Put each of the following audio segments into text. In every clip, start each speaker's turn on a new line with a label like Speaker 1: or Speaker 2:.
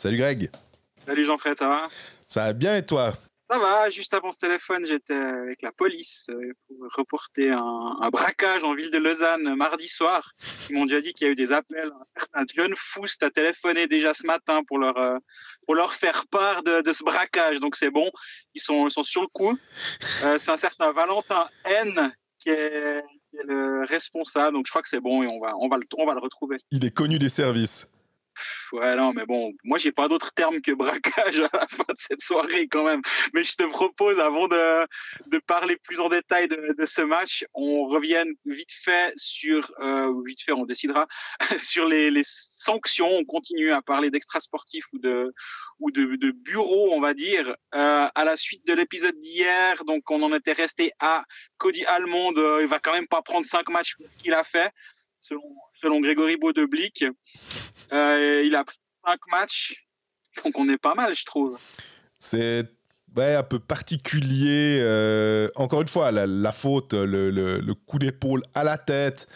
Speaker 1: Salut Greg.
Speaker 2: Salut Jean-Fred, ça va?
Speaker 1: Ça va bien et toi?
Speaker 2: Ça va, juste avant ce téléphone, j'étais avec la police pour reporter un braquage en ville de Lausanne mardi soir. Ils m'ont déjà dit qu'il y a eu des appels. Un jeune Foust a téléphoné déjà ce matin pour leur faire part de ce braquage. Donc c'est bon, ils sont sur le coup. C'est un certain Valentin N qui est le responsable. Donc je crois que c'est bon et on va le retrouver.
Speaker 1: Il est connu des services.
Speaker 2: Ouais, non, mais bon, moi, j'ai pas d'autre terme que braquage à la fin de cette soirée quand même. Mais je te propose, avant de parler plus en détail de ce match, on revienne vite fait on décidera, sur les sanctions. On continue à parler d'extra-sportifs ou de bureaux, on va dire, à la suite de l'épisode d'hier. Donc, on en était resté à Cody Almond. Il va quand même pas prendre 5 matchs qu'il a fait, selon Grégory Beaudeblic. Il a pris 5 matchs, donc on est pas mal, je trouve.
Speaker 1: C'est un peu particulier. Encore une fois, la faute, le coup d'épaule à la tête.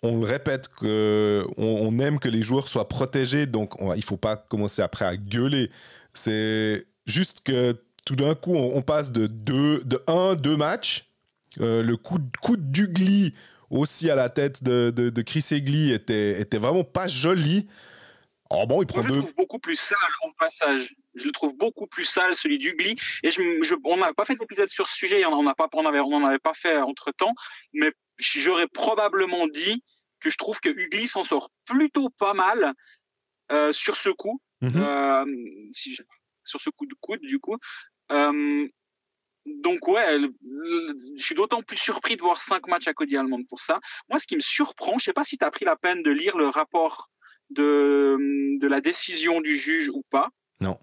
Speaker 1: On le répète, on aime que les joueurs soient protégés, donc il ne faut pas commencer après à gueuler. C'est juste que tout d'un coup, on passe de 2 matchs. Le coup de Dugli aussi à la tête de Chris Egli était vraiment pas joli. Oh bon, il prend
Speaker 2: Moi, je le trouve beaucoup plus sale en passage. Je le trouve beaucoup plus sale, celui d'Ugli. Et on n'a pas fait d'épisode sur ce sujet, on n'en avait pas fait entre-temps, mais j'aurais probablement dit que je trouve que Ugli s'en sort plutôt pas mal sur ce coup. Sur ce coup de coude, du coup. Donc ouais, je suis d'autant plus surpris de voir 5 matchs à Cody Almond pour ça. Moi, ce qui me surprend, je sais pas si tu as pris la peine de lire le rapport de la décision du juge ou pas.
Speaker 1: Non.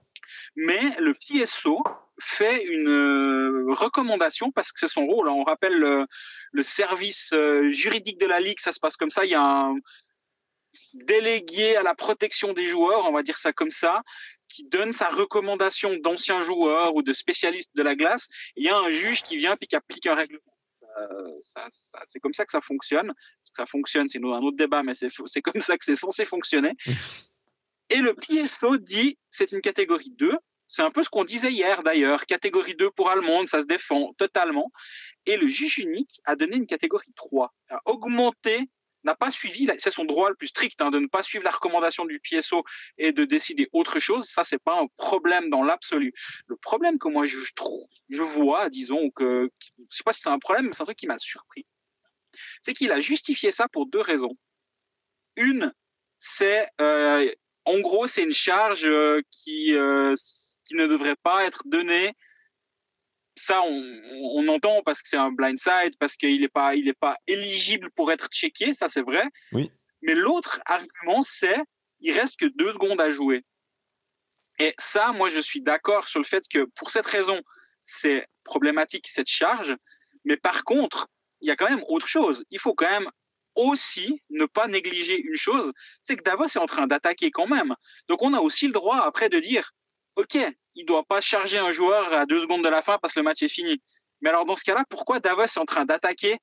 Speaker 2: Mais le PSO fait une recommandation, parce que c'est son rôle. On rappelle le service juridique de la Ligue, ça se passe comme ça. Il y a un délégué à la protection des joueurs, on va dire ça comme ça, qui donne sa recommandation d'anciens joueurs ou de spécialistes de la glace. Et il y a un juge qui vient puis qui applique un règlement. C'est comme ça que ça fonctionne. Ça fonctionne, c'est un autre débat, mais c'est comme ça que c'est censé fonctionner. Et le PSO dit c'est une catégorie 2. C'est un peu ce qu'on disait hier d'ailleurs. Catégorie 2 pour Almond, ça se défend totalement. Et le juge unique a donné une catégorie 3. A augmenté, n'a pas suivi, c'est son droit le plus strict de ne pas suivre la recommandation du PSO et de décider autre chose. Ça, c'est pas un problème dans l'absolu. Le problème que moi je vois, disons, que je sais pas si c'est un problème, mais c'est un truc qui m'a surpris. C'est qu'il a justifié ça pour 2 raisons. Une, c'est en gros, c'est une charge qui ne devrait pas être donnée. Ça, on entend parce que c'est un blindside, parce qu'il n'est pas éligible pour être checké, ça c'est vrai.
Speaker 1: Oui.
Speaker 2: Mais l'autre argument, c'est il reste que 2 secondes à jouer. Et ça, moi, je suis d'accord sur le fait que pour cette raison, c'est problématique cette charge. Mais par contre, il y a quand même autre chose. Il faut quand même aussi ne pas négliger une chose, c'est que Davos est en train d'attaquer quand même. Donc on a aussi le droit après de dire, ok, il doit pas charger un joueur à 2 secondes de la fin parce que le match est fini. Mais alors dans ce cas-là, pourquoi Davos est en train d'attaquer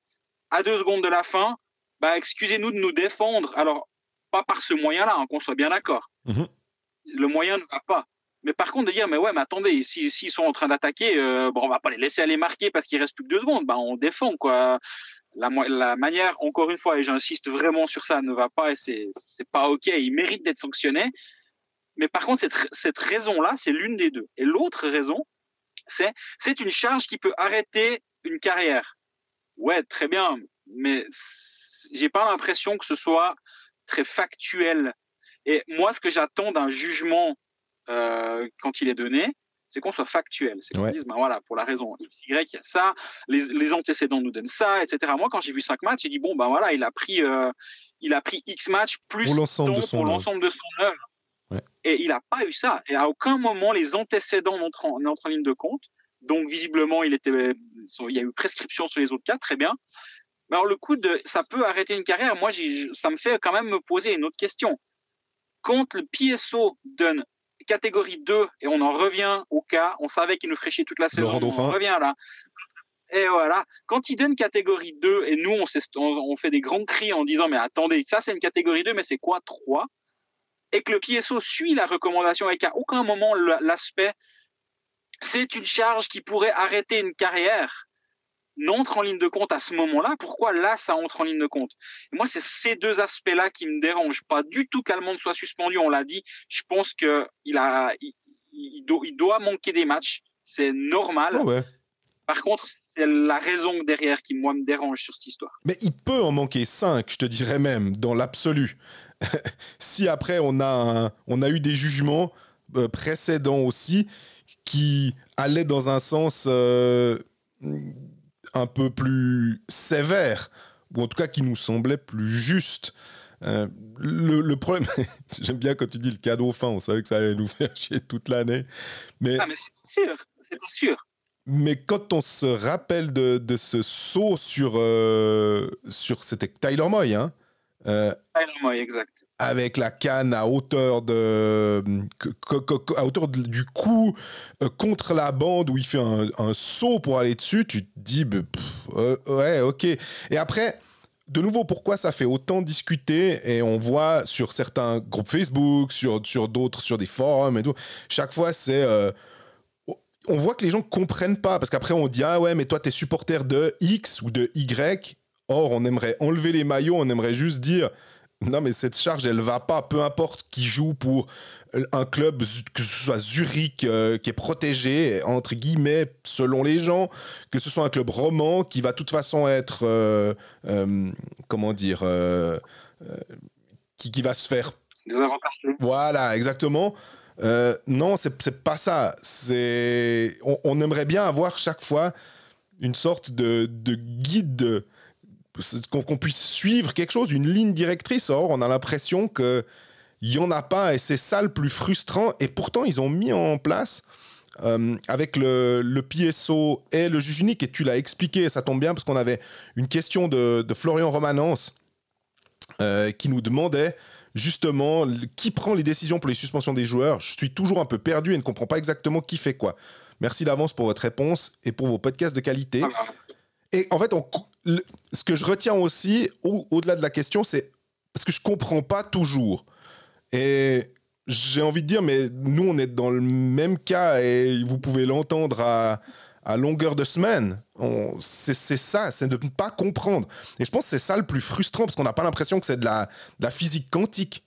Speaker 2: à 2 secondes de la fin? Bah excusez-nous de nous défendre. Alors pas par ce moyen-là, hein, qu'on soit bien d'accord. Le moyen ne va pas. Mais par contre de dire, mais attendez, s'ils sont en train d'attaquer, on va pas les laisser aller marquer parce qu'il reste plus que 2 secondes. Bah on défend quoi. La manière, encore une fois, et j'insiste vraiment sur ça, ne va pas et c'est pas ok. Il mérite d'être sanctionné. Mais par contre, cette raison-là, c'est l'une des deux. Et l'autre raison, c'est une charge qui peut arrêter une carrière. Ouais, très bien, mais j'ai pas l'impression que ce soit très factuel. Et moi, ce que j'attends d'un jugement quand il est donné, c'est qu'on soit factuel. C'est qu'on dise, voilà, pour la raison Y, il y a ça, les antécédents nous donnent ça, etc. Moi, quand j'ai vu 5 matchs, j'ai dit, voilà, il a pris X matchs plus
Speaker 1: pour l'ensemble de son
Speaker 2: œuvre. Ouais. Et il n'a pas eu ça. Et à aucun moment, les antécédents n'entrent en ligne de compte. Donc, visiblement, il y a eu prescription sur les autres cas, très bien. Mais alors, le coup ça peut arrêter une carrière. Moi, ça me fait quand même me poser une autre question. Quand le PSO donne catégorie 2 et on en revient au cas, on savait qu'il nous ferait chier toute la saison, on en revient là. Et voilà, quand il donne catégorie 2 et nous on fait des grands cris en disant mais attendez, ça c'est une catégorie 2 mais c'est quoi 3 ? et que le PSO suit la recommandation et qu'à aucun moment l'aspect c'est une charge qui pourrait arrêter une carrière n'entre en ligne de compte à ce moment-là, pourquoi là ça entre en ligne de compte? Et moi, c'est ces deux aspects-là qui me dérangent. Pas du tout qu'Almond soit suspendu, on l'a dit. Je pense qu'il doit manquer des matchs, c'est normal.
Speaker 1: Oh ouais.
Speaker 2: Par contre, c'est la raison derrière qui, moi, me dérange sur cette histoire.
Speaker 1: Mais il peut en manquer 5, je te dirais même, dans l'absolu. Si après, on a eu des jugements précédents aussi qui allaient dans un sens un peu plus sévère, ou en tout cas qui nous semblait plus juste. Le problème, j'aime bien quand tu dis le cadeau fin, on savait que ça allait nous faire chier toute l'année.
Speaker 2: Mais c'est sûr.
Speaker 1: Mais quand on se rappelle de ce saut sur c'était Tyler Moy, hein,
Speaker 2: Tyler Moy, exact.
Speaker 1: Avec la canne à hauteur du cou contre la bande où il fait un saut pour aller dessus, tu te dis ouais, ok. Et après, de nouveau, pourquoi ça fait autant discuter? Et on voit sur certains groupes Facebook, sur d'autres, sur des forums et tout, chaque fois c'est on voit que les gens comprennent pas, parce qu'après on dit ah ouais mais toi t'es supporter de X ou de Y. Or on aimerait enlever les maillots, on aimerait juste dire non mais cette charge elle va pas, peu importe qui joue pour un club, que ce soit Zurich qui est protégé entre guillemets selon les gens, que ce soit un club roman qui va de toute façon être comment dire qui va se faire
Speaker 2: désavantagé.
Speaker 1: Voilà, exactement. Non, c'est pas ça. On aimerait bien avoir chaque fois une sorte de guide, qu'on puisse suivre quelque chose, une ligne directrice. Or, on a l'impression qu'il n'y en a pas et c'est ça le plus frustrant. Et pourtant, ils ont mis en place, avec le PSO et le juge unique, et tu l'as expliqué, ça tombe bien parce qu'on avait une question de Florian Romanence qui nous demandait justement qui prend les décisions pour les suspensions des joueurs. Je suis toujours un peu perdu et ne comprends pas exactement qui fait quoi. Merci d'avance pour votre réponse et pour vos podcasts de qualité. Et en fait, ce que je retiens aussi, au-delà de la question, c'est parce que je comprends pas toujours. Et j'ai envie de dire, mais nous, on est dans le même cas et vous pouvez l'entendre à longueur de semaine. C'est ça, c'est de ne pas comprendre. Et je pense que c'est ça le plus frustrant, parce qu'on n'a pas l'impression que c'est de la physique quantique.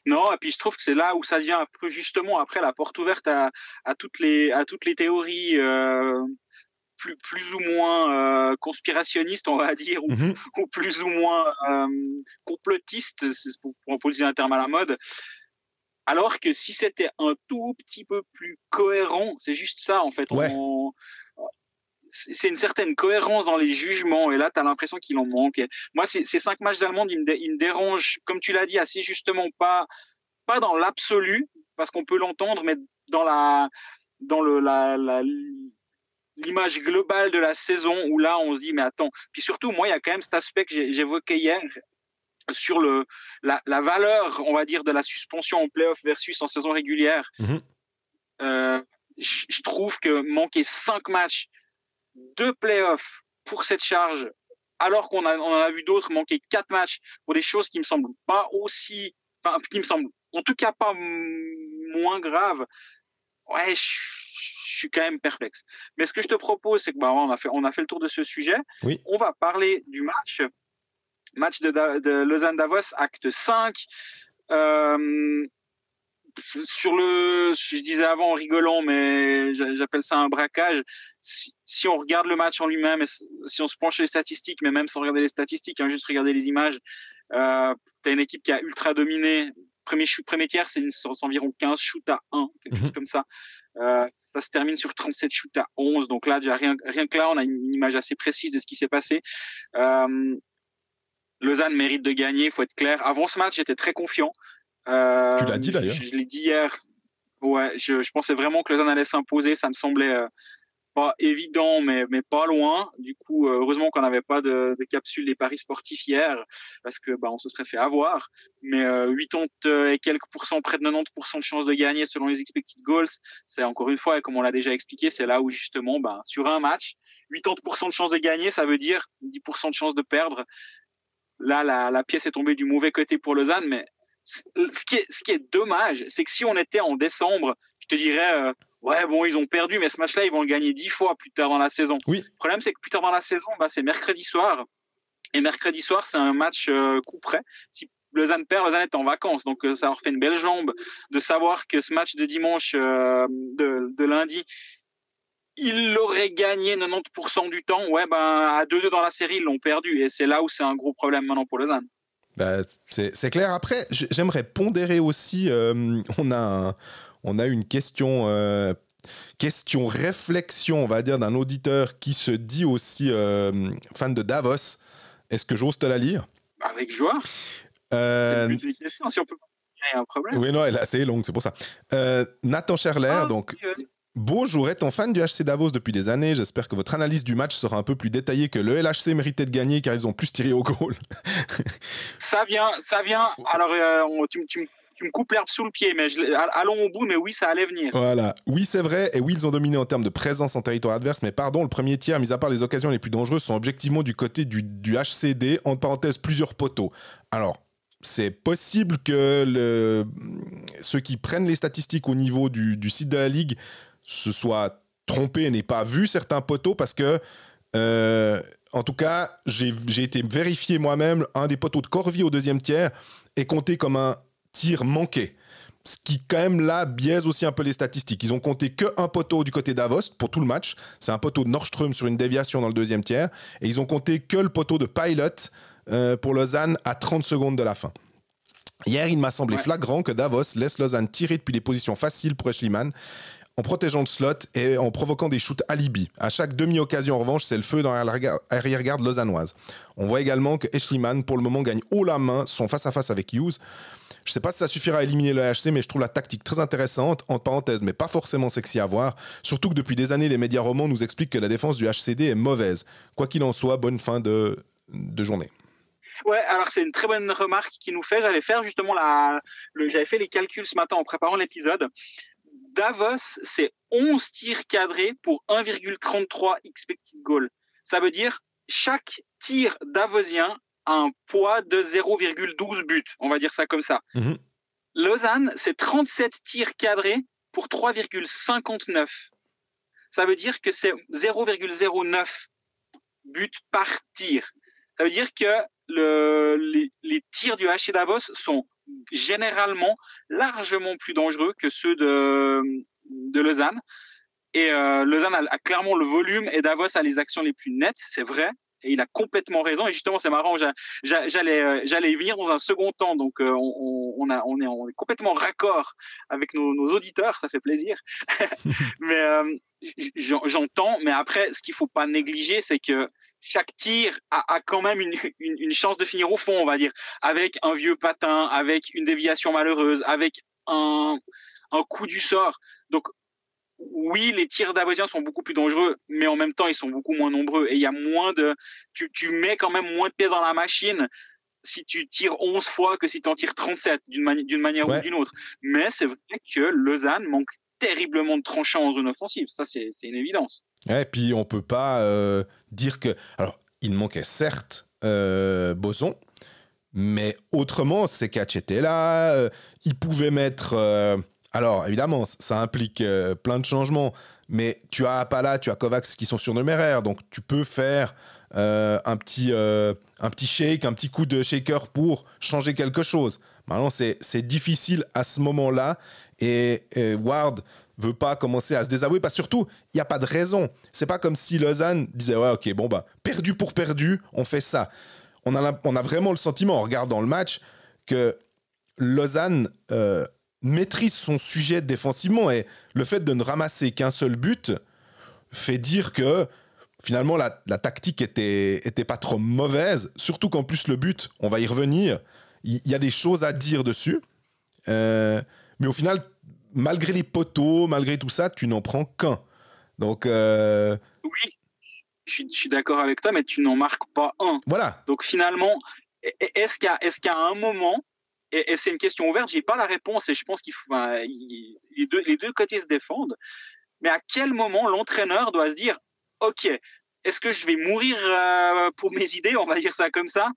Speaker 2: Non, et puis je trouve que c'est là où ça devient un peu justement après la porte ouverte à toutes les théories plus ou moins conspirationnistes, on va dire, ou plus ou moins complotistes, pour utiliser un terme à la mode. Alors que si c'était un tout petit peu plus cohérent, c'est juste ça en fait.
Speaker 1: Ouais.
Speaker 2: C'est une certaine cohérence dans les jugements, et là tu as l'impression qu'il en manque. Et moi, ces 5 matchs d'Allemande, ils me dérangent, comme tu l'as dit, assez justement, pas dans l'absolu, parce qu'on peut l'entendre, mais dans l'image globale de la saison, où là on se dit mais attends. Puis surtout, moi, il y a quand même cet aspect que j'évoquais hier sur la valeur, on va dire, de la suspension en play-off versus en saison régulière. Je trouve que manquer 5 matchs de play-off pour cette charge, alors qu'on en a vu d'autres manquer 4 matchs pour des choses qui me semblent pas aussi, enfin, qui me semblent en tout cas pas moins graves, ouais, je suis quand même perplexe. Mais ce que je te propose, c'est que on a fait le tour de ce sujet. Oui. On va parler du match de Lausanne-Davos, acte 5. Je disais avant en rigolant, mais j'appelle ça un braquage. Si on regarde le match en lui-même, si on se penche sur les statistiques, mais même sans regarder les statistiques, juste regarder les images, t'as une équipe qui a ultra dominé. Premier tiers, c'est environ 15 shoots à 1, quelque chose comme ça. Ça se termine sur 37 shoots à 11. Donc là, déjà, rien que là, on a une image assez précise de ce qui s'est passé. Lausanne mérite de gagner, il faut être clair. Avant ce match, j'étais très confiant.
Speaker 1: Tu l'as dit d'ailleurs.
Speaker 2: Je l'ai dit hier. Ouais, je pensais vraiment que Lausanne allait s'imposer. Ça me semblait pas évident, mais pas loin. Du coup, heureusement qu'on n'avait pas de capsule des paris sportifs hier, parce que on se serait fait avoir. Mais 80 et quelques %, près de 90% de chances de gagner selon les expected goals. C'est encore une fois, et comme on l'a déjà expliqué, c'est là où justement, sur un match, 80% de chances de gagner, ça veut dire 10% de chances de perdre. Là, la pièce est tombée du mauvais côté pour Lausanne, mais Ce qui est dommage, c'est que si on était en décembre, je te dirais, ouais, bon, ils ont perdu, mais ce match-là, ils vont le gagner 10 fois plus tard dans la saison.
Speaker 1: Oui.
Speaker 2: Le problème, c'est que plus tard dans la saison, c'est mercredi soir. Et mercredi soir, c'est un match coup près. Si Lausanne perd, Lausanne est en vacances. Donc, ça leur fait une belle jambe de savoir que ce match de dimanche, de lundi, ils l'auraient gagné 90% du temps. Ouais, à 2-2 dans la série, ils l'ont perdu. Et c'est là où c'est un gros problème maintenant pour Lausanne.
Speaker 1: C'est clair. Après, j'aimerais pondérer aussi. On a une question réflexion, on va dire, d'un auditeur qui se dit aussi fan de Davos. Est-ce que j'ose te la lire?
Speaker 2: Avec joie. C'est le but des questions. Si on peut pas, il y a un problème.
Speaker 1: Oui, non, elle est assez longue, c'est pour ça. Nathan Scherler, donc. Bonjour, étant fan du HC Davos depuis des années, j'espère que votre analyse du match sera un peu plus détaillée que le LHC méritait de gagner car ils ont plus tiré au goal.
Speaker 2: Ça vient. Alors, tu me coupes l'herbe sous le pied, mais allons au bout, mais oui, ça allait venir.
Speaker 1: Voilà, oui, c'est vrai, et oui, ils ont dominé en termes de présence en territoire adverse, mais pardon, le premier tiers, mis à part les occasions les plus dangereuses, sont objectivement du côté du HCD, entre parenthèses, plusieurs poteaux. Alors, c'est possible que ceux qui prennent les statistiques au niveau du site de la Ligue se soient trompés et n'aient pas vu certains poteaux, parce que, en tout cas, j'ai été vérifié moi-même, un des poteaux de Corvi au deuxième tiers est compté comme un tir manqué. Ce qui, quand même, là, biaise aussi un peu les statistiques. Ils ont compté qu'un poteau du côté d'Avost pour tout le match. C'est un poteau de Nordström sur une déviation dans le deuxième tiers. Et ils ont compté que le poteau de Pilot pour Lausanne à 30 secondes de la fin. Hier, il m'a semblé flagrant que Davos laisse Lausanne tirer depuis des positions faciles pour Schliemann en protégeant le slot et en provoquant des shoots alibi. À chaque demi-occasion, en revanche, c'est le feu dans l'arrière-garde lausannoise. On voit également que Schliemann, pour le moment, gagne haut la main son face-à-face avec Hughes. Je ne sais pas si ça suffira à éliminer le HC, mais je trouve la tactique très intéressante, entre parenthèses, mais pas forcément sexy à voir. Surtout que depuis des années, les médias romans nous expliquent que la défense du HCD est mauvaise. Quoi qu'il en soit, bonne fin de journée.
Speaker 2: Ouais, alors c'est une très bonne remarque qu'il nous fait. J'avais fait les calculs ce matin en préparant l'épisode. Davos, c'est 11 tirs cadrés pour 1,33 expected goal. Ça veut dire chaque tir davosien a un poids de 0,12 buts. On va dire ça comme ça. Mm-hmm. Lausanne, c'est 37 tirs cadrés pour 3,59. Ça veut dire que c'est 0,09 buts par tir. Ça veut dire que les tirs du HC Davos sont généralement largement plus dangereux que ceux de Lausanne. Et Lausanne a clairement le volume et Davos a les actions les plus nettes, c'est vrai. Et il a complètement raison. Et justement, c'est marrant, j'allais y venir dans un second temps. Donc, on est complètement raccord avec nos auditeurs, ça fait plaisir. Mais j'entends. Mais après, ce qu'il faut pas négliger, c'est que chaque tir a quand même une chance de finir au fond, on va dire, avec un vieux patin, avec une déviation malheureuse, avec un coup du sort. Donc, oui, les tirs davosiens sont beaucoup plus dangereux, mais en même temps, ils sont beaucoup moins nombreux. Et il y a moins de... Tu mets quand même moins de pièces dans la machine si tu tires 11 fois que si tu en tires 37 d'une manière ou d'une autre. Mais c'est vrai que Lausanne manque terriblement de tranchants en zone offensive. Ça, c'est une évidence.
Speaker 1: Et puis, on peut pas dire que... Alors, il manquait certes Boson, mais autrement, Sekac était là. Il pouvait mettre... Alors, évidemment, ça implique plein de changements, mais tu as Apala, tu as Kovacs qui sont surnuméraires, donc tu peux faire un petit shake, un petit coup de shaker pour changer quelque chose. Maintenant, c'est difficile à ce moment-là, et Ward veut pas commencer à se désavouer, parce que surtout, il n'y a pas de raison. C'est pas comme si Lausanne disait « Ouais, ok, bon, perdu pour perdu, on fait ça ». On a vraiment le sentiment, en regardant le match, que Lausanne... maîtrise son sujet défensivement, et le fait de ne ramasser qu'un seul but fait dire que finalement la tactique était pas trop mauvaise, surtout qu'en plus le but, on va y revenir, il y a des choses à dire dessus, mais au final, malgré les poteaux, malgré tout ça, tu n'en prends qu'un. Donc
Speaker 2: oui, je suis d'accord avec toi, mais tu n'en marques pas un.
Speaker 1: Voilà.
Speaker 2: Donc finalement, est-ce qu'à un moment, et c'est une question ouverte, j'ai pas la réponse, et je pense les deux côtés se défendent, mais à quel moment l'entraîneur doit se dire « Ok, est-ce que je vais mourir pour mes idées, on va dire ça comme ça,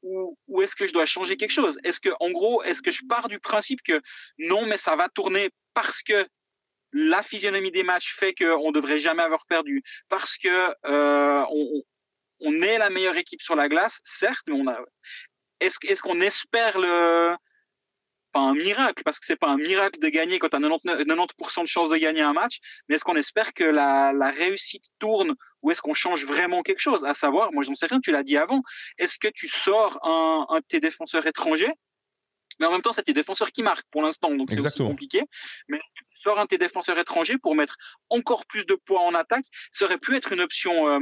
Speaker 2: ou est-ce que je dois changer quelque chose? En gros, est-ce que je pars du principe que non, mais ça va tourner parce que la physionomie des matchs fait qu'on ne devrait jamais avoir perdu, parce que on est la meilleure équipe sur la glace, certes, mais est-ce qu'on espère pas un miracle, parce que c'est pas un miracle de gagner quand tu as 90% de chances de gagner un match, mais est-ce qu'on espère que la réussite tourne, ou est-ce qu'on change vraiment quelque chose? À savoir, moi j'en sais rien, tu l'as dit avant, est-ce que tu sors un de tes défenseurs étrangers, mais en même temps c'est tes défenseurs qui marquent pour l'instant, donc c'est aussi compliqué, mais tu sors un de tes défenseurs étrangers pour mettre encore plus de poids en attaque, ça aurait pu être une option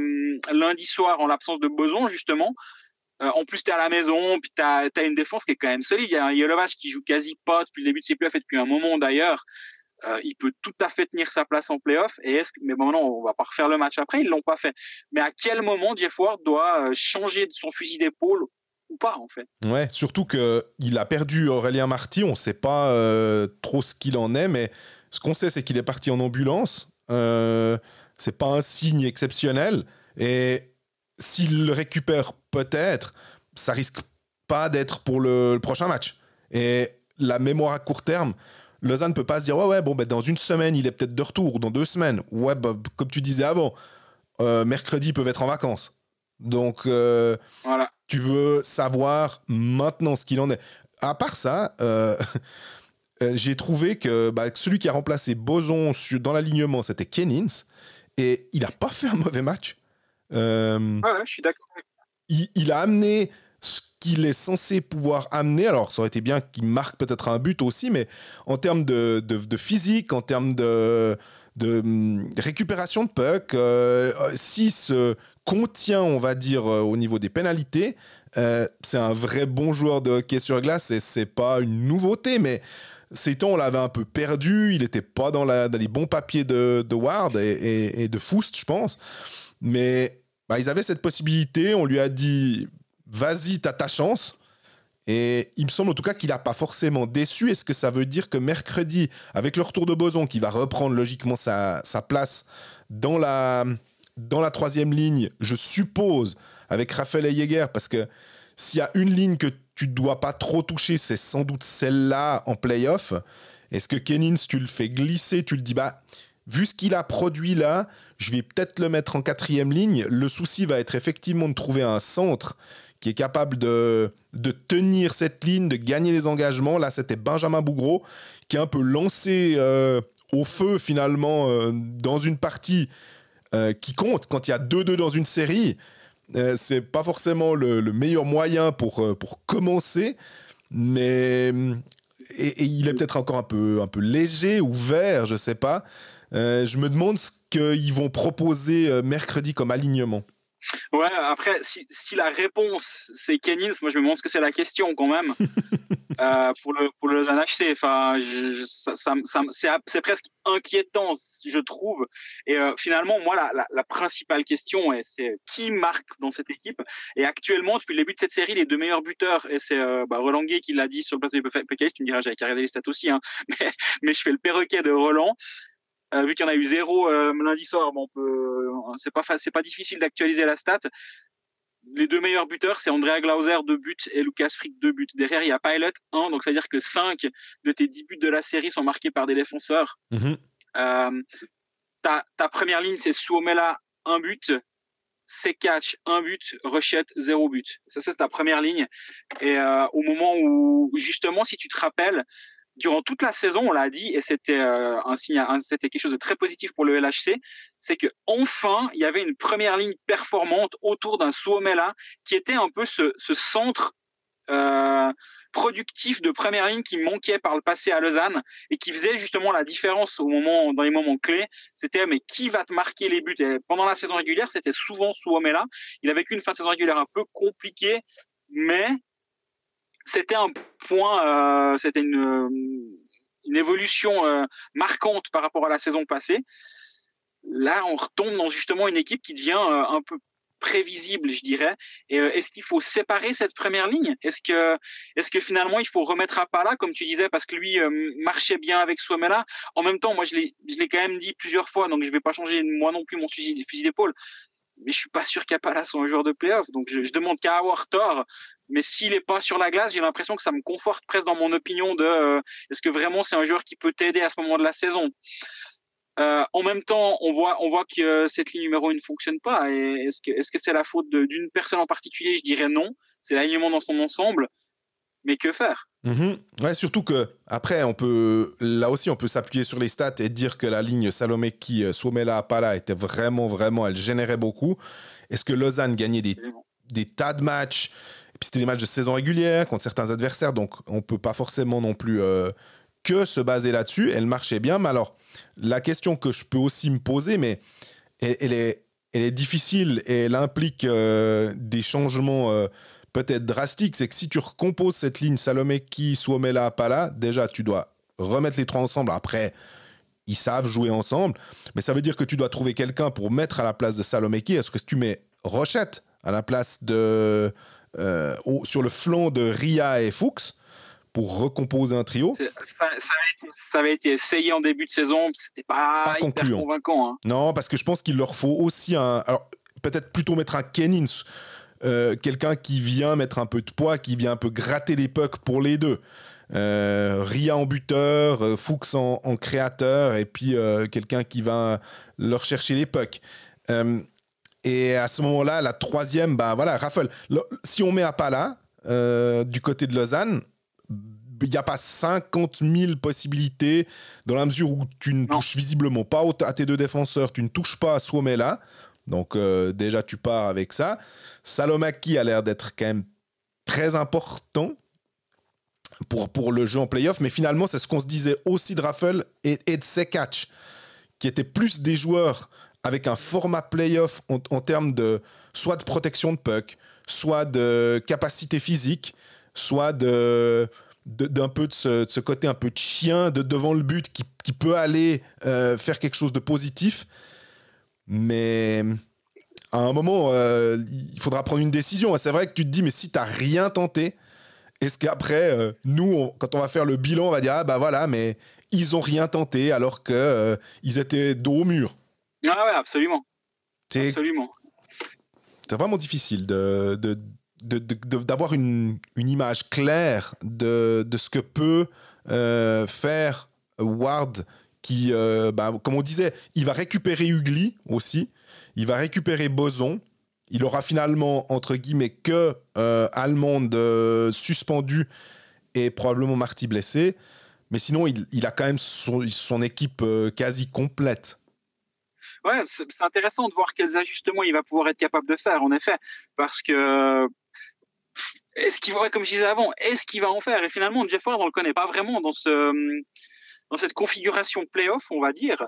Speaker 2: lundi soir en l'absence de Boson justement. En plus, tu es à la maison, puis tu as une défense qui est quand même solide. Il y a un Jolovac qui joue quasi pas depuis le début de ses playoffs et depuis un moment d'ailleurs. Il peut tout à fait tenir sa place en playoff. Mais bon, non, on va pas refaire le match après, ils l'ont pas fait. Mais à quel moment Jeff Ward doit changer de son fusil d'épaule ou pas, en fait?
Speaker 1: Ouais, surtout qu'il a perdu Aurélien Marty, on sait pas trop ce qu'il en est, mais ce qu'on sait, c'est qu'il est parti en ambulance. C'est pas un signe exceptionnel. Et s'il le récupère peut-être, ça risque pas d'être pour le prochain match. Et la mémoire à court terme, Lausanne peut pas se dire dans une semaine il est peut-être de retour, dans 2 semaines. Comme tu disais avant, mercredi ils peuvent être en vacances. Donc voilà. Tu veux savoir maintenant ce qu'il en est. À part ça, j'ai trouvé que celui qui a remplacé Boson dans l'alignement, c'était Kennins, et il a pas fait un mauvais match.
Speaker 2: Je suis d'accord.
Speaker 1: Il a amené ce qu'il est censé pouvoir amener. Alors, ça aurait été bien qu'il marque peut-être un but aussi, mais en termes de physique, en termes de récupération de puck, s'il se contient, on va dire, au niveau des pénalités, c'est un vrai bon joueur de hockey sur glace, et c'est pas une nouveauté, mais ces temps, on l'avait un peu perdu. Il n'était pas dans les bons papiers de Ward et de Foust, je pense. Mais ils avaient cette possibilité, on lui a dit vas-y, t'as ta chance, et il me semble en tout cas qu'il n'a pas forcément déçu. Est-ce que ça veut dire que mercredi, avec le retour de Boson, qui va reprendre logiquement sa place dans la troisième ligne, je suppose, avec Raphaël et Jäger, parce que s'il y a une ligne que tu ne dois pas trop toucher, c'est sans doute celle-là en play-off. Est-ce que Kennins, tu le fais glisser, tu le dis vu ce qu'il a produit là, je vais peut-être le mettre en quatrième ligne. Le souci va être effectivement de trouver un centre qui est capable de tenir cette ligne, de gagner les engagements. Là, c'était Benjamin Bougreau qui est un peu lancé au feu finalement dans une partie qui compte. Quand il y a 2-2 dans une série, c'est pas forcément le meilleur moyen pour commencer, mais et il est peut-être encore un peu léger ou vert, je sais pas. Je me demande ce qu'ils vont proposer mercredi comme alignement.
Speaker 2: Ouais, après, si la réponse c'est Kennins, moi je me demande ce que c'est la question quand même pour le Lausanne HC. Enfin, c'est presque inquiétant, je trouve. Et finalement, moi, la principale question, c'est qui marque dans cette équipe. Et actuellement, depuis le début de cette série, les 2 meilleurs buteurs, et c'est Roland Guay qui l'a dit sur le plateau du PKS, tu me diras, j'avais qu'à regarder les stats aussi, hein, mais je fais le perroquet de Roland. Vu qu'il y en a eu 0 lundi soir, c'est pas difficile d'actualiser la stat. Les 2 meilleurs buteurs, c'est Andrea Glauser 2 buts et Lucas Frick 2 buts. Derrière, il y a Pilot 1, donc ça veut dire que 5 de tes 10 buts de la série sont marqués par des défenseurs. Mm-hmm. Ta première ligne, c'est Suomela 1 but, Sekatch 1 but, Rochette 0 but. Ça c'est ta première ligne. Et au moment où, justement, si tu te rappelles, durant toute la saison, on l'a dit, et c'était c'était quelque chose de très positif pour le LHC, c'est que enfin il y avait une première ligne performante autour d'un Suomela qui était un peu ce centre productif de première ligne qui manquait par le passé à Lausanne et qui faisait justement la différence dans les moments clés. C'était mais qui va te marquer les buts? Et pendant la saison régulière, c'était souvent Suomela. Il a vécu une fin de saison régulière un peu compliquée, mais c'était un point, c'était une évolution marquante par rapport à la saison passée. Là, on retombe dans justement une équipe qui devient un peu prévisible, je dirais. Et est-ce qu'il faut séparer cette première ligne? Est-ce que finalement il faut remettre à Pala, comme tu disais, parce que lui marchait bien avec Suomela? En même temps, moi je l'ai quand même dit plusieurs fois, donc je vais pas changer moi non plus mon fusil d'épaule. mais je suis pas sûr qu'Apala soit un joueur de play-off. Donc, je demande qu'à avoir tort. Mais s'il est pas sur la glace, j'ai l'impression que ça me conforte presque dans mon opinion de est-ce que vraiment c'est un joueur qui peut t'aider à ce moment de la saison. En même temps, on voit que cette ligne numéro 1 ne fonctionne pas. Et est-ce que c'est la faute d'une personne en particulier? Je dirais non. C'est l'alignement dans son ensemble. Mais que faire?
Speaker 1: Ouais, surtout que après, on peut s'appuyer sur les stats et dire que la ligne Salomeki, Suomela, Apala était vraiment, elle générait beaucoup. Est-ce que Lausanne gagnait des tas de matchs? Et puis c'était des matchs de saison régulière contre certains adversaires, donc on peut pas forcément non plus que se baser là-dessus. Elle marchait bien, mais alors la question que je peux aussi me poser, mais elle est difficile et elle implique des changements peut-être drastiques, c'est que si tu recomposes cette ligne Salomeki, Suomela, Apala, déjà tu dois remettre les trois ensemble. Après, ils savent jouer ensemble, mais ça veut dire que tu dois trouver quelqu'un pour mettre à la place de Salomeki. Est-ce que tu mets Rochette à la place de sur le flanc de Ria et Fuchs pour recomposer un trio?
Speaker 2: Ça avait été essayé en début de saison, c'était pas hyper convaincant. Hein.
Speaker 1: Non, parce que je pense qu'il leur faut aussi alors peut-être plutôt mettre un Kennins, quelqu'un qui vient mettre un peu de poids, qui vient un peu gratter les pucks pour les deux. Ria en buteur, Fuchs en créateur, et puis quelqu'un qui va leur chercher les pucks. Et à ce moment-là, la troisième, Raffle. Si on met Apala du côté de Lausanne, il n'y a pas 50 000 possibilités dans la mesure où tu ne touches visiblement pas à tes deux défenseurs, tu ne touches pas à Suomela. Donc déjà, tu pars avec ça. Salomaki a l'air d'être quand même très important pour le jeu en play-off, mais finalement, c'est ce qu'on se disait aussi de Raffle et de Sekac, qui étaient plus des joueurs avec un format play-off en termes de soit de protection de puck, soit de capacité physique, soit d'un peu de ce côté un peu de chien devant le but qui peut aller faire quelque chose de positif. Mais à un moment, il faudra prendre une décision. C'est vrai que tu te dis, mais si tu n'as rien tenté, est-ce qu'après, nous, quand on va faire le bilan, on va dire, mais ils n'ont rien tenté alors qu'ils étaient dos au mur.
Speaker 2: Ah ouais, absolument. Absolument.
Speaker 1: C'est vraiment difficile d'avoir une image claire de ce que peut faire Ward qui, comme on disait, il va récupérer Ugly aussi, il va récupérer Boson, il aura finalement, entre guillemets, que Allemande suspendu et probablement Marty blessé, mais sinon, il a quand même son équipe quasi complète.
Speaker 2: Ouais, c'est intéressant de voir quels ajustements il va pouvoir être capable de faire, en effet, parce que est-ce qu'il va, comme je disais avant, est-ce qu'il va en faire? Et finalement, Jeff Ward, on le connaît pas vraiment dans cette configuration play-off, on va dire,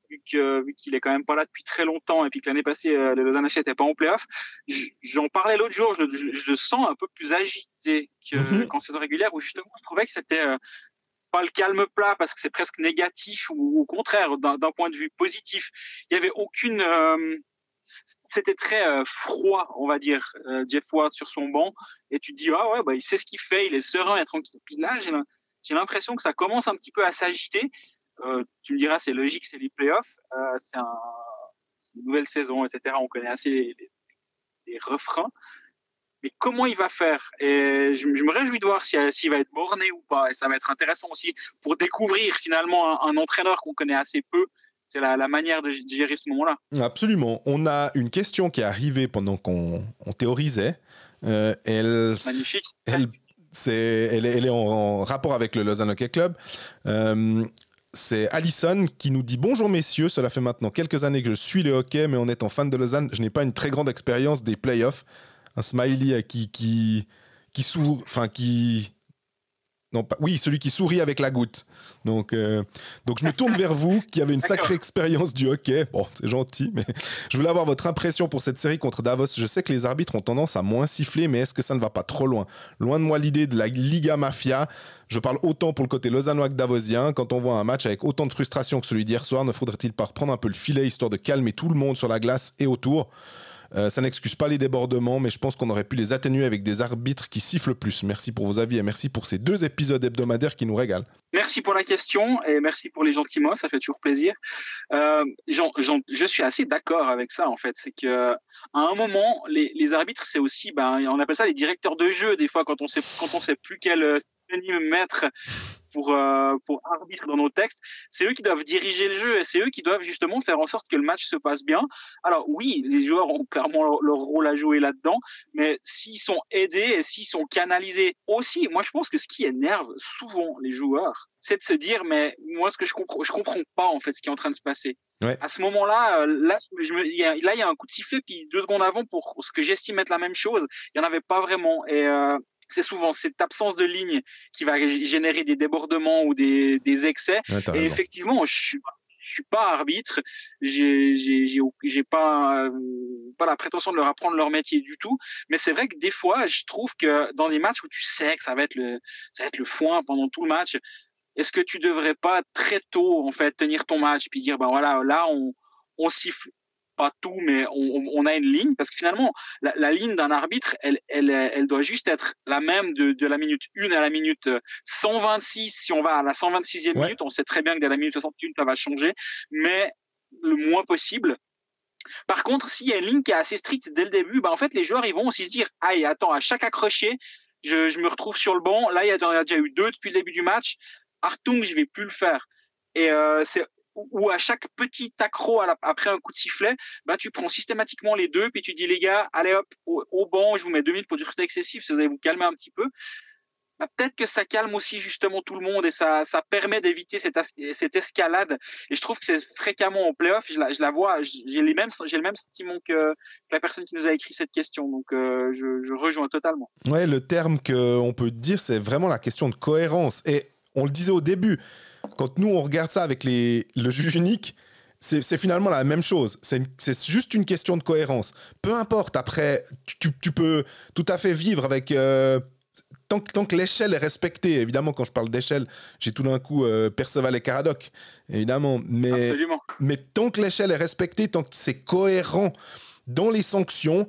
Speaker 2: vu qu'il est quand même pas là depuis très longtemps et puis que l'année passée, le Lausanne HC n'était pas en play-off. J'en parlais l'autre jour, je le sens un peu plus agité qu'en saison régulière, où justement, je trouvais que c'était pas le calme plat parce que c'est presque négatif, ou au contraire, d'un point de vue positif. Il y avait aucune... c'était très froid, on va dire, Jeff Ward sur son banc, et tu te dis, il sait ce qu'il fait, il est serein, il est tranquille. Puis là, j'ai l'impression que ça commence un petit peu à s'agiter. Tu me diras, c'est logique, c'est les playoffs, c'est une nouvelle saison, etc. On connaît assez les refrains. Mais comment il va faire? Et je me réjouis de voir s'il va être borné ou pas. Et ça va être intéressant aussi pour découvrir finalement un entraîneur qu'on connaît assez peu. C'est la manière de gérer ce moment-là.
Speaker 1: Absolument. On a une question qui est arrivée pendant qu'on théorisait.
Speaker 2: Magnifique.
Speaker 1: Elle est en rapport avec le Lausanne Hockey Club. C'est Alison qui nous dit « Bonjour messieurs, cela fait maintenant quelques années que je suis le hockey, mais en étant fan de Lausanne, je n'ai pas une très grande expérience des playoffs. » Un smiley celui qui sourit avec la goutte. Donc je me tourne vers vous, qui avez une sacrée expérience du hockey. Bon, c'est gentil, mais je voulais avoir votre impression pour cette série contre Davos. Je sais que les arbitres ont tendance à moins siffler, mais est-ce que ça ne va pas trop loin? Loin de moi l'idée de la Liga Mafia. Je parle autant pour le côté lausannois que davosien. Quand on voit un match avec autant de frustration que celui d'hier soir, ne faudrait-il pas reprendre un peu le filet, histoire de calmer tout le monde sur la glace et autour? Ça n'excuse pas les débordements, mais je pense qu'on aurait pu les atténuer avec des arbitres qui sifflent plus. Merci pour vos avis et merci pour ces 2 épisodes hebdomadaires qui nous régalent.
Speaker 2: Merci pour la question et merci pour les gentils mots, ça fait toujours plaisir. Je suis assez d'accord avec ça, en fait. C'est que à un moment, les arbitres, c'est aussi, on appelle ça les directeurs de jeu, des fois, quand on sait plus quel synonyme mettre pour arbitre dans nos textes, c'est eux qui doivent diriger le jeu et c'est eux qui doivent justement faire en sorte que le match se passe bien. Alors oui, les joueurs ont clairement leur rôle à jouer là-dedans, mais s'ils sont aidés et s'ils sont canalisés aussi, moi je pense que ce qui énerve souvent les joueurs, c'est de se dire mais moi ce que je comprends pas en fait ce qui est en train de se passer.
Speaker 1: Ouais.
Speaker 2: À ce moment-là, il y a un coup de sifflet puis 2 secondes avant pour ce que j'estime être la même chose, il y en avait pas vraiment et c'est souvent cette absence de ligne qui va générer des débordements ou des excès.
Speaker 1: Ouais,
Speaker 2: et effectivement, je suis pas arbitre, j'ai pas la prétention de leur apprendre leur métier du tout, mais c'est vrai que des fois, je trouve que dans des matchs où tu sais que ça va être le foin pendant tout le match, est-ce que tu devrais pas très tôt en fait tenir ton match puis dire voilà, là on siffle pas tout, mais on a une ligne, parce que finalement, la ligne d'un arbitre, elle doit juste être la même de la minute 1 à la minute 126. Si on va à la 126e minute, on sait très bien que dès la minute 61, ça va changer, mais le moins possible. Par contre, s'il y a une ligne qui est assez stricte dès le début, en fait, les joueurs, ils vont aussi se dire, attends, à chaque accroché, je me retrouve sur le banc. Là, il y a déjà eu 2 depuis le début du match. Artung, je vais plus le faire. Et ou à chaque petit accro après un coup de sifflet, tu prends systématiquement les 2, puis tu dis les gars, allez hop, au banc, je vous mets 2 minutes pour du retrait excessif, si vous allez vous calmer un petit peu. Peut-être que ça calme aussi justement tout le monde et ça permet d'éviter cette escalade. Et je trouve que c'est fréquemment en play-off, je la vois, j'ai le même sentiment que la personne qui nous a écrit cette question. Donc je rejoins totalement.
Speaker 1: Ouais, le terme qu'on peut dire, c'est vraiment la question de cohérence. Et on le disait au début, quand nous on regarde ça avec le juge unique, c'est finalement la même chose. C'est juste une question de cohérence. Peu importe, après, tu peux tout à fait vivre avec... Tant que l'échelle est respectée, évidemment, quand je parle d'échelle, j'ai tout d'un coup Perceval et Caradoc, évidemment. Mais tant que l'échelle est respectée, tant que c'est cohérent dans les sanctions,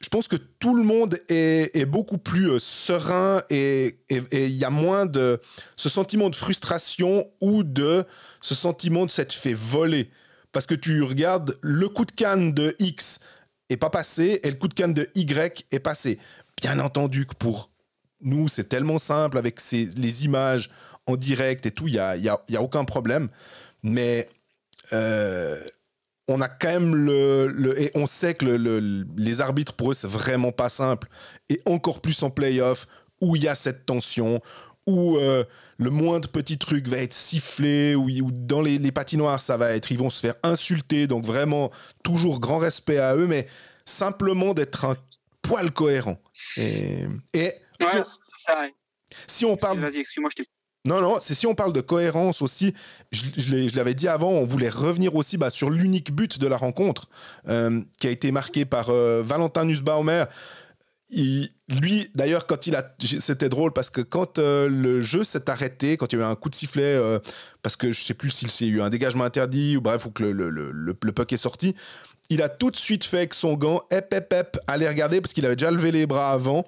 Speaker 1: je pense que tout le monde est beaucoup plus serein et il y a moins de ce sentiment de frustration ou de ce sentiment de s'être fait voler. Parce que tu regardes, le coup de canne de X est pas passé et le coup de canne de Y est passé. Bien entendu que pour nous, c'est tellement simple avec les images en direct et tout, il y a aucun problème. Mais on a quand même et on sait que les arbitres, pour eux, c'est vraiment pas simple. Et encore plus en play-off, où il y a cette tension, où le moindre petit truc va être sifflé, où dans les patinoires, ils vont se faire insulter. Donc vraiment, toujours grand respect à eux, mais simplement d'être un poil cohérent. Si on parle...
Speaker 2: Vas-y, excuse-moi, je t'ai...
Speaker 1: Non, c'est si on parle de cohérence aussi, je l'avais dit avant, on voulait revenir aussi sur l'unique but de la rencontre qui a été marqué par Valentin Nussbaumer. Lui, d'ailleurs, c'était drôle parce que quand le jeu s'est arrêté, quand il y a eu un coup de sifflet, parce que je ne sais plus s'il y a eu un dégagement interdit ou bref, ou que le puck est sorti, il a tout de suite fait avec son gant, allez regarder parce qu'il avait déjà levé les bras avant.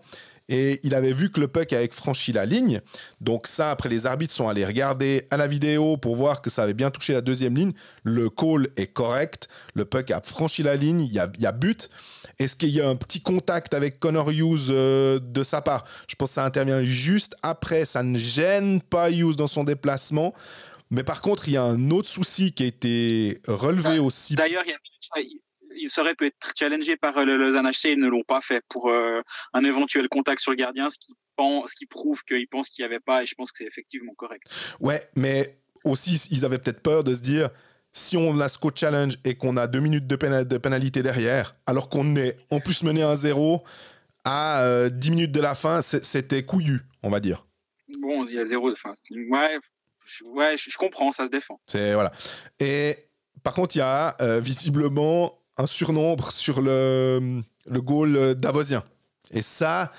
Speaker 1: Et il avait vu que le puck avait franchi la ligne. Donc ça, après, les arbitres sont allés regarder à la vidéo pour voir que ça avait bien touché la deuxième ligne. Le call est correct. Le puck a franchi la ligne. Il y a but. Est-ce qu'il y a un petit contact avec Connor Hughes de sa part? Je pense que ça intervient juste après. Ça ne gêne pas Hughes dans son déplacement. Mais par contre, il y a un autre souci qui a été relevé aussi.
Speaker 2: D'ailleurs, il serait peut être challengé par le Lausanne HC, ils ne l'ont pas fait pour un éventuel contact sur le gardien, ce qui prouve qu'ils pensent qu'il n'y avait pas, et je pense que c'est effectivement correct.
Speaker 1: Ouais, mais aussi, ils avaient peut-être peur de se dire, si on a ce coach challenge et qu'on a 2 minutes de pénalité derrière, alors qu'on est en plus mené 1-0 à 10 minutes de la fin, c'était couillu, on va dire.
Speaker 2: Bon, il y a 0, enfin, ouais, je comprends, ça se défend.
Speaker 1: Voilà. Et par contre, il y a visiblement un surnombre sur le goal d'Avosien. Et ça,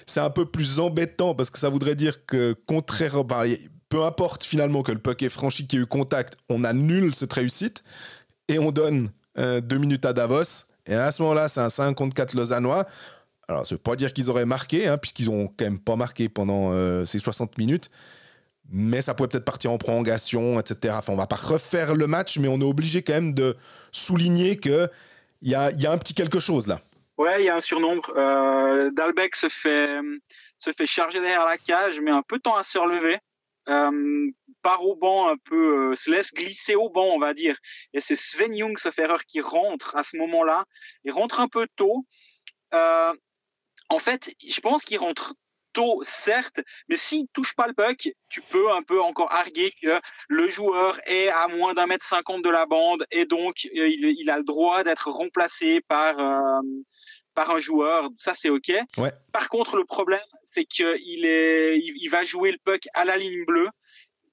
Speaker 1: c'est un peu plus embêtant parce que ça voudrait dire que, peu importe finalement que le puck est franchi, qu'il y ait eu contact, on annule cette réussite et on donne 2 minutes à Davos. Et à ce moment-là, c'est un 5 contre 4 lausannois. Alors, ça ne veut pas dire qu'ils auraient marqué, puisqu'ils n'ont quand même pas marqué pendant ces 60 minutes. Mais ça pourrait peut-être partir en prolongation, etc. Enfin, on ne va pas refaire le match, mais on est obligé quand même de souligner qu'il il y a un petit quelque chose là.
Speaker 2: Ouais, il y a un surnombre. Dalbec se fait charger derrière la cage, met un peu de temps à se relever. Part au banc un peu, se laisse glisser au banc, on va dire. Et c'est Sven Jungshofer qui rentre à ce moment-là. Il rentre un peu tôt. En fait, je pense qu'il rentre tôt, certes, mais s'il touche pas le puck, tu peux un peu encore arguer que le joueur est à moins d'1,50 m de la bande et donc il a le droit d'être remplacé par un joueur. Ça, c'est OK.
Speaker 1: Ouais.
Speaker 2: Par contre, le problème, c'est il va jouer le puck à la ligne bleue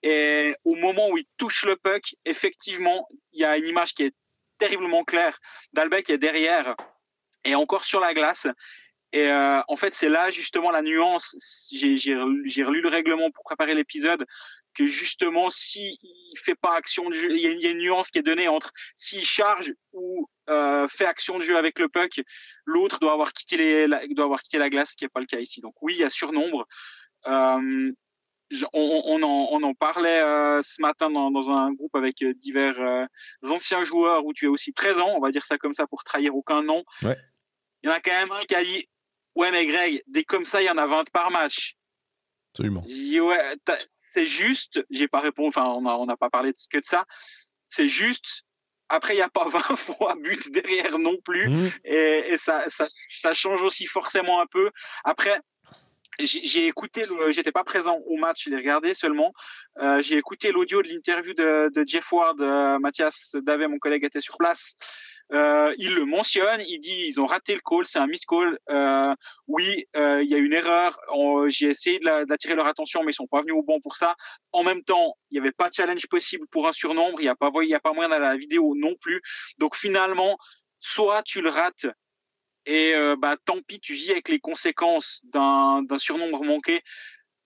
Speaker 2: et au moment où il touche le puck, effectivement, il y a une image qui est terriblement claire. Dalbec est derrière et encore sur la glace. Et en fait, c'est là justement la nuance. J'ai relu le règlement pour préparer l'épisode, que justement, s'il fait pas action de jeu, il y a une nuance qui est donnée entre s'il charge ou fait action de jeu avec le puck, l'autre doit avoir quitté la glace, ce qui n'est pas le cas ici. Donc oui, il y a surnombre. On en parlait ce matin dans un groupe avec divers anciens joueurs où tu es aussi présent, on va dire ça comme ça pour trahir aucun nom.
Speaker 1: Ouais.
Speaker 2: Il y en a quand même un qui a dit « Ouais, mais Greg, dès comme ça, il y en a 20 par match. »
Speaker 1: Absolument.
Speaker 2: J'ai dit « Ouais, c'est juste. » J'ai pas répondu, enfin, on n'a pas parlé que de ça. C'est juste. Après, il n'y a pas 20 fois but derrière non plus. Et ça change aussi forcément un peu. Après, j'ai écouté, j'étais pas présent au match, je l'ai regardé seulement. J'ai écouté l'audio de l'interview de Jeff Ward. Mathias Davet, mon collègue, était sur place. Il le mentionne, il dit ils ont raté le call, c'est un miss call. Oui, il y a une erreur. J'ai essayé d'attirer leur attention, mais ils sont pas venus au banc pour ça. En même temps, il y avait pas de challenge possible pour un surnombre. Il y a pas moyen d'aller à la vidéo non plus. Donc finalement, soit tu le rates et tant pis, tu vis avec les conséquences d'un surnombre manqué.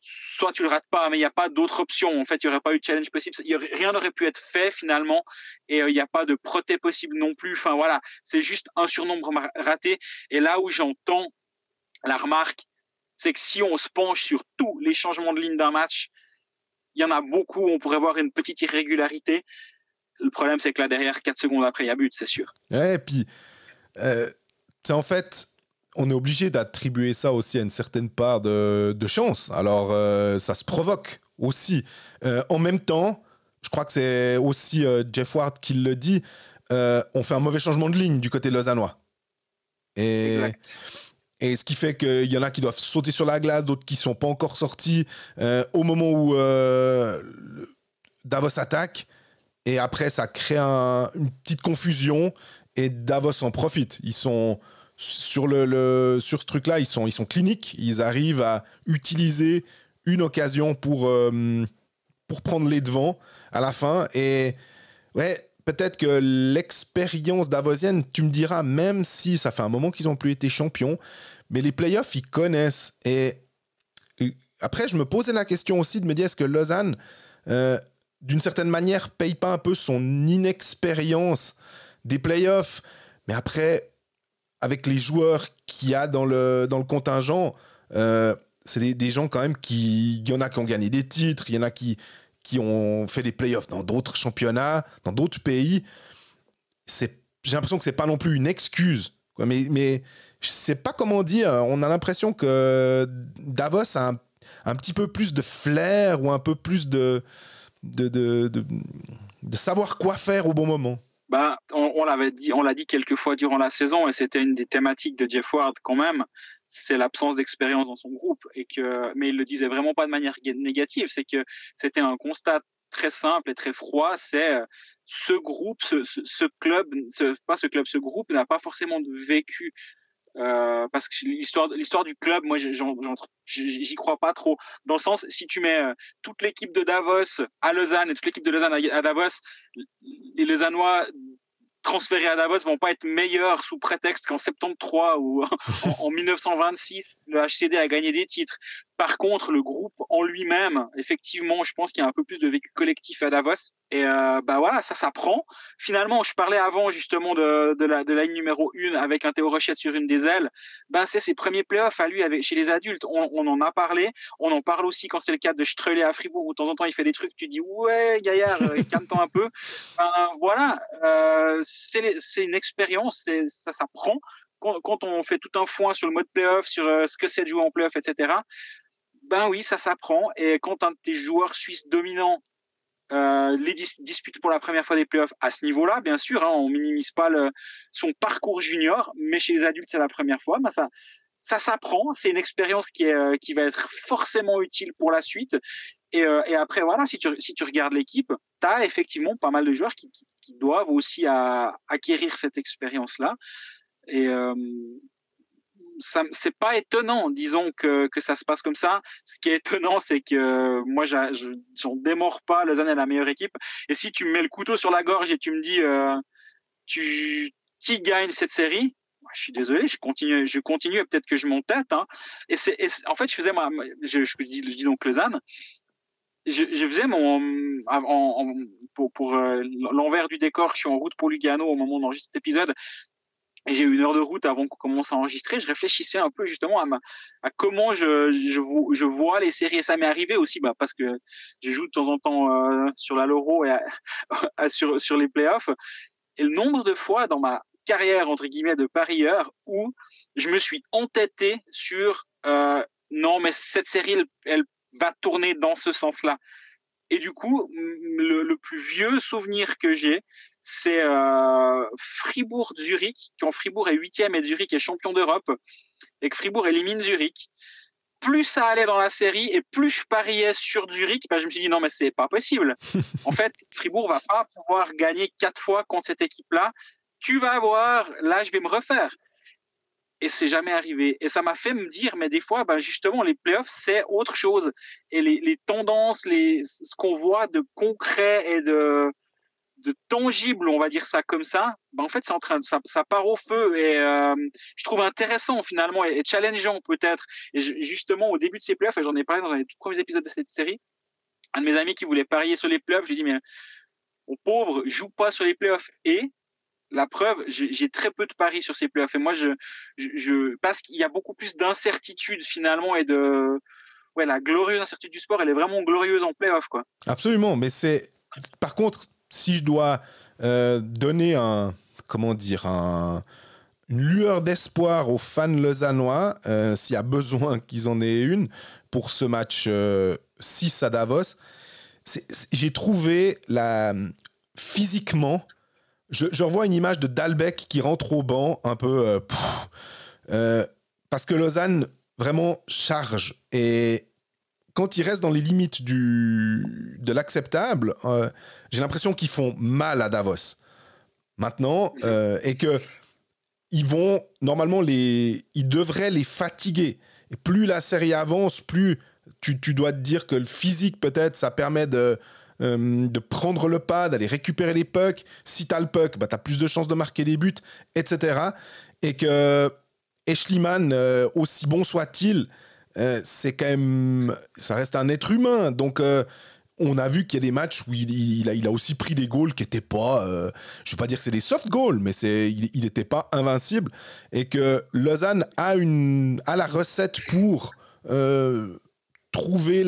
Speaker 2: Soit tu le rates pas, mais il n'y a pas d'autre option. En fait, il n'y aurait pas eu de challenge possible. Rien n'aurait pu être fait finalement, et il n'y a pas de proté possible non plus. Enfin voilà, c'est juste un surnombre raté. Et là où j'entends la remarque, c'est que si on se penche sur tous les changements de ligne d'un match, il y en a beaucoup. On pourrait voir une petite irrégularité. Le problème, c'est que là derrière, 4 secondes après, il y a but, c'est sûr.
Speaker 1: Ouais, et puis en fait, on est obligé d'attribuer ça aussi à une certaine part de chance. Alors, ça se provoque aussi. En même temps, je crois que c'est aussi Jeff Ward qui le dit, on fait un mauvais changement de ligne du côté lausannois. Et ce qui fait qu'il y en a qui doivent sauter sur la glace, d'autres qui ne sont pas encore sortis au moment où Davos attaque. Et après, ça crée une petite confusion et Davos en profite. Ils sont... Sur ce truc-là, ils sont cliniques. Ils arrivent à utiliser une occasion pour prendre les devants à la fin. Et ouais, peut-être que l'expérience davosienne, tu me diras, même si ça fait un moment qu'ils n'ont plus été champions, mais les playoffs, ils connaissent. Et après, je me posais la question aussi de me dire, est-ce que Lausanne, d'une certaine manière, paye pas un peu son inexpérience des playoffs? Mais après... avec les joueurs qu'il y a dans le contingent, c'est des gens quand même il y en a qui ont gagné des titres, il y en a qui ont fait des playoffs dans d'autres championnats, dans d'autres pays. J'ai l'impression que c'est pas non plus une excuse, quoi, mais je sais pas comment dire. On a l'impression que Davos a un petit peu plus de flair ou un peu plus de savoir quoi faire au bon moment.
Speaker 2: On l'a dit quelques fois durant la saison, et c'était une des thématiques de Jeff Ward quand même, c'est l'absence d'expérience dans son groupe, mais il le disait vraiment pas de manière négative, c'est que c'était un constat très simple et très froid, c'est ce groupe, ce groupe n'a pas forcément de vécu. Parce que l'histoire du club, moi j'y crois pas trop, dans le sens, si tu mets toute l'équipe de Davos à Lausanne et toute l'équipe de Lausanne à Davos, les Lausannois transférés à Davos vont pas être meilleurs sous prétexte qu'en 73 ou en 1926 le HCD a gagné des titres. Par contre, le groupe en lui-même, effectivement, je pense qu'il y a un peu plus de vécu collectif à Davos. Et voilà, ça s'apprend. Finalement, je parlais avant justement de la ligne numéro 1 avec un Théo Rochette sur une des ailes. C'est ses premiers playoffs à lui chez les adultes. On en a parlé. On en parle aussi quand c'est le cas de Strelé à Fribourg, où de temps en temps il fait des trucs, tu dis ouais, Gaillard, calme-toi un peu. Voilà, c'est une expérience, ça s'apprend. Quand on fait tout un foin sur le mode playoff, sur ce que c'est de jouer en playoff, etc., oui, ça s'apprend. Et quand un de tes joueurs suisses dominants les dispute pour la première fois des playoffs à ce niveau-là, bien sûr, on minimise pas son parcours junior, mais chez les adultes, c'est la première fois. Ça s'apprend. C'est une expérience qui va être forcément utile pour la suite. Et après, voilà, si tu regardes l'équipe, tu as effectivement pas mal de joueurs qui doivent aussi acquérir cette expérience-là. Et c'est pas étonnant, disons, que ça se passe comme ça. Ce qui est étonnant, c'est que moi, j'en démords pas. Lausanne est la meilleure équipe. Et si tu me mets le couteau sur la gorge et tu me dis qui gagne cette série, je suis désolé, je continue et peut-être que je m'entête. Et en fait, je faisais je dis donc Lausanne. Je faisais pour l'envers du décor. Je suis en route pour Lugano au moment où on enregistre cet épisode. Et j'ai eu 1 heure de route avant qu'on commence à enregistrer. Je réfléchissais un peu justement à comment je vois les séries. Et ça m'est arrivé aussi, parce que je joue de temps en temps sur la Loro et sur les playoffs. Et le nombre de fois dans ma carrière, entre guillemets, de parieur, où je me suis entêté sur non, mais cette série, elle va tourner dans ce sens-là. Et du coup, le plus vieux souvenir que j'ai, c'est Fribourg-Zurich, quand Fribourg est 8e et Zurich est champion d'Europe, et que Fribourg élimine Zurich. Plus ça allait dans la série et plus je pariais sur Zurich, je me suis dit non mais c'est pas possible. En fait, Fribourg va pas pouvoir gagner 4 fois contre cette équipe-là. Tu vas voir, là je vais me refaire. Et c'est jamais arrivé. Et ça m'a fait me dire, mais des fois, justement, les playoffs, c'est autre chose. Et les tendances, ce qu'on voit de concret et de tangible, on va dire ça comme ça, en fait, c'est en train de, ça part au feu. Et je trouve intéressant, finalement, et challengeant, peut-être. Et justement, au début de ces playoffs, et j'en ai parlé dans les tout premiers épisodes de cette série, un de mes amis qui voulait parier sur les playoffs, je lui ai dit, mais mon pauvre, joue pas sur les playoffs. Et la preuve, j'ai très peu de paris sur ces playoffs. Et moi, parce qu'il y a beaucoup plus d'incertitude finalement et la glorieuse incertitude du sport, elle est vraiment glorieuse en playoffs, quoi.
Speaker 1: Absolument, mais par contre, si je dois donner une lueur d'espoir aux fans lausannois, s'il y a besoin qu'ils en aient une pour ce match 6 à Davos, j'ai trouvé physiquement. Je revois une image de Dalbec qui rentre au banc, un peu... parce que Lausanne, vraiment, charge. Et quand ils restent dans les limites de l'acceptable, j'ai l'impression qu'ils font mal à Davos. Maintenant, et que ils vont... Normalement, ils devraient les fatiguer. Et plus la série avance, plus tu dois te dire que le physique, peut-être, ça permet de prendre le pas, d'aller récupérer les pucks. Si t'as le puck, t'as plus de chances de marquer des buts, etc. Et que Schliemann, aussi bon soit-il, c'est quand même... Ça reste un être humain. Donc, on a vu qu'il y a des matchs où il a aussi pris des goals qui n'étaient pas... je ne vais pas dire que c'est des soft goals, mais il n'était pas invincible. Et que Lausanne a la recette pour... trouver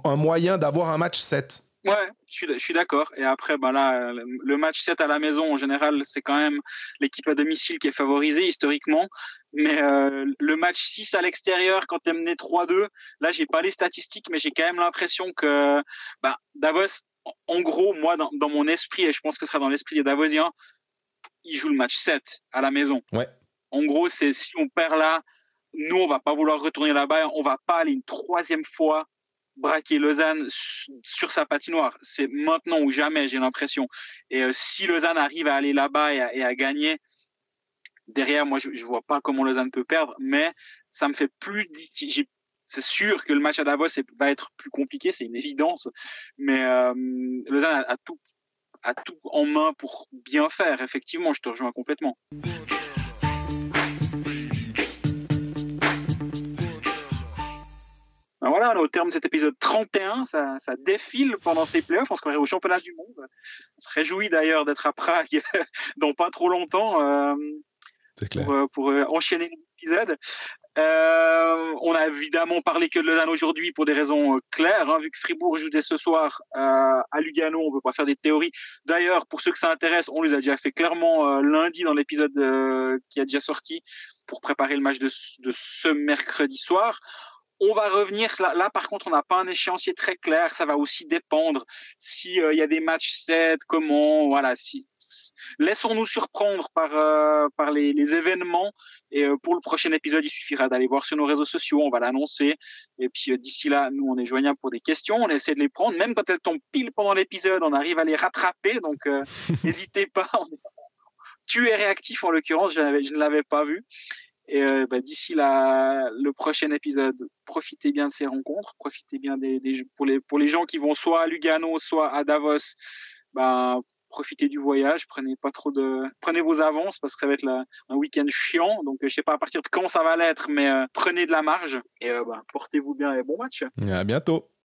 Speaker 1: un moyen d'avoir un match 7.
Speaker 2: Ouais, je suis d'accord. Et après, là, le match 7 à la maison, en général, c'est quand même l'équipe à domicile qui est favorisée historiquement. Mais le match 6 à l'extérieur, quand tu es mené 3-2, là, j'ai pas les statistiques, mais j'ai quand même l'impression que Davos, en gros, moi, dans mon esprit, et je pense que ce sera dans l'esprit des Davosiens, ils jouent le match 7 à la maison.
Speaker 1: Ouais.
Speaker 2: En gros, c'est si on perd là, nous, on va pas vouloir retourner là-bas, on va pas aller une 3e fois braquer Lausanne sur sa patinoire. C'est maintenant ou jamais, j'ai l'impression. Et si Lausanne arrive à aller là-bas et à gagner, derrière, moi, je vois pas comment Lausanne peut perdre, mais ça me fait plus... C'est sûr que le match à Davos va être plus compliqué, c'est une évidence, mais Lausanne a tout en main pour bien faire, effectivement, je te rejoins complètement. Lausanne, au terme de cet épisode 31, ça défile pendant ces playoffs. On se croirait au championnat du monde. On se réjouit d'ailleurs d'être à Prague dans pas trop longtemps pour enchaîner l'épisode. On a évidemment parlé que de Lausanne aujourd'hui pour des raisons claires, hein, vu que Fribourg joue dès ce soir à Lugano, on ne peut pas faire des théories. D'ailleurs, pour ceux que ça intéresse, on les a déjà fait clairement lundi dans l'épisode qui a déjà sorti pour préparer le match de ce mercredi soir. On va revenir, là par contre on n'a pas un échéancier très clair, ça va aussi dépendre si y a des matchs 7, comment, voilà, laissons-nous surprendre par les événements et pour le prochain épisode il suffira d'aller voir sur nos réseaux sociaux, on va l'annoncer et puis d'ici là nous on est joignables pour des questions, on essaie de les prendre, même quand elles tombent pile pendant l'épisode on arrive à les rattraper, donc n'hésitez pas, tu es réactif en l'occurrence, je ne l'avais pas vu. Et d'ici le prochain épisode, profitez bien de ces rencontres, profitez bien pour les gens qui vont soit à Lugano, soit à Davos, profitez du voyage, prenez vos avances parce que ça va être un week-end chiant, donc je sais pas à partir de quand ça va l'être, mais prenez de la marge et portez-vous bien et bon match.
Speaker 1: À bientôt.